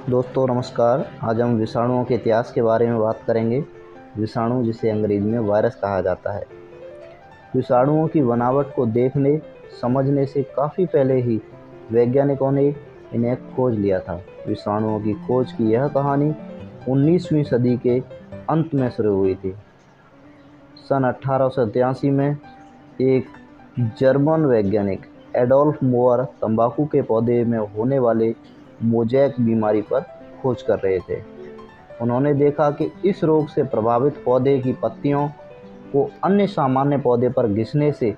दोस्तों नमस्कार। आज हम विषाणुओं के इतिहास के बारे में बात करेंगे। विषाणु, जिसे अंग्रेजी में वायरस कहा जाता है, विषाणुओं की बनावट को देखने समझने से काफ़ी पहले ही वैज्ञानिकों ने इन्हें खोज लिया था। विषाणुओं की खोज की यह कहानी 19वीं सदी के अंत में शुरू हुई थी। सन 1883 में एक जर्मन वैज्ञानिक एडोल्फ मोअर तंबाकू के पौधे में होने वाले मोज़ेक बीमारी पर खोज कर रहे थे। उन्होंने देखा कि इस रोग से प्रभावित पौधे की पत्तियों को अन्य सामान्य पौधे पर घिसने से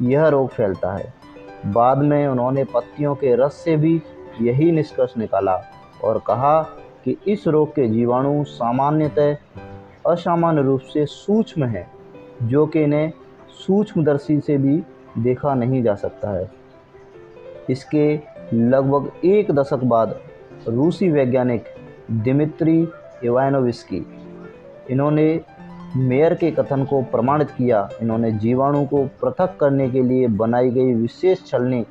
यह रोग फैलता है। बाद में उन्होंने पत्तियों के रस से भी यही निष्कर्ष निकाला और कहा कि इस रोग के जीवाणु सामान्यतः असामान्य रूप से सूक्ष्म हैं, जो कि इन्हें सूक्ष्मदर्शी से भी देखा नहीं जा सकता है। इसके लगभग एक दशक बाद रूसी वैज्ञानिक दिमित्री इवानोव्स्की इन्होंने मेयर के कथन को प्रमाणित किया। इन्होंने जीवाणु को पृथक करने के लिए बनाई गई विशेष छलनी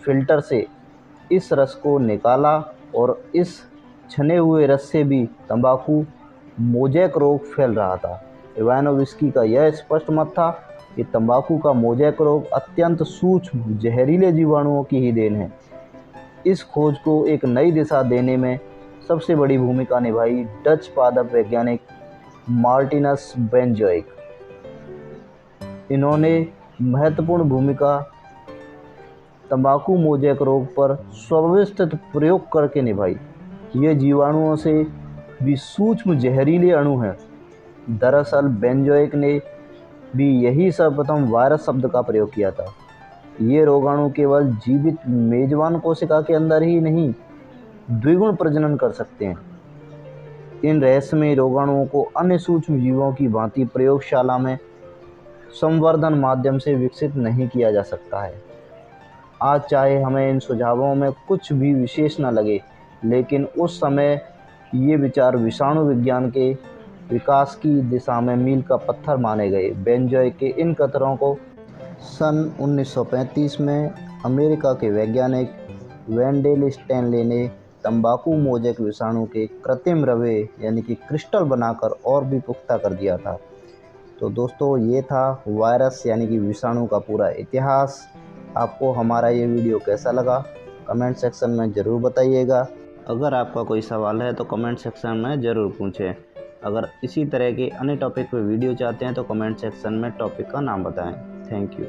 फिल्टर से इस रस को निकाला और इस छने हुए रस से भी तंबाकू मोज़ेक रोग फैल रहा था। इवानोव्स्की का यह स्पष्ट मत था कि तंबाकू का मोज़ेक रोग अत्यंत सूक्ष्म जहरीले जीवाणुओं की ही देन है। इस खोज को एक नई दिशा देने में सबसे बड़ी भूमिका निभाई डच पादप वैज्ञानिक मार्टिनस बेंजोइक। इन्होंने महत्वपूर्ण भूमिका तंबाकू मोज़ेक रोग पर सुव्यवस्थित प्रयोग करके निभाई। ये जीवाणुओं से भी सूक्ष्म जहरीले अणु हैं। दरअसल बेंजोइक ने भी यही सर्वप्रथम वायरस शब्द का प्रयोग किया था। ये रोगाणु केवल जीवित मेजबान कोशिका के अंदर ही नहीं, द्विगुण प्रजनन कर सकते हैं। इन रहस्यमय रोगाणुओं को अन्य सूक्ष्म जीवों की भांति प्रयोगशाला में संवर्धन माध्यम से विकसित नहीं किया जा सकता है। आज चाहे हमें इन सुझावों में कुछ भी विशेष न लगे, लेकिन उस समय ये विचार विषाणु विज्ञान के विकास की दिशा में मील का पत्थर माने गए। बेंजोइक के इन कथनों को सन 1935 में अमेरिका के वैज्ञानिक वेंडेल स्टैनले ने तंबाकू मोज़ेक विषाणु के कृत्रिम रवे यानी कि क्रिस्टल बनाकर और भी पुख्ता कर दिया था। तो दोस्तों, ये था वायरस यानी कि विषाणु का पूरा इतिहास। आपको हमारा ये वीडियो कैसा लगा कमेंट सेक्शन में ज़रूर बताइएगा। अगर आपका कोई सवाल है तो कमेंट सेक्शन में ज़रूर पूछें। अगर इसी तरह के अन्य टॉपिक पर वीडियो चाहते हैं तो कमेंट सेक्शन में टॉपिक का नाम बताएं। Thank you.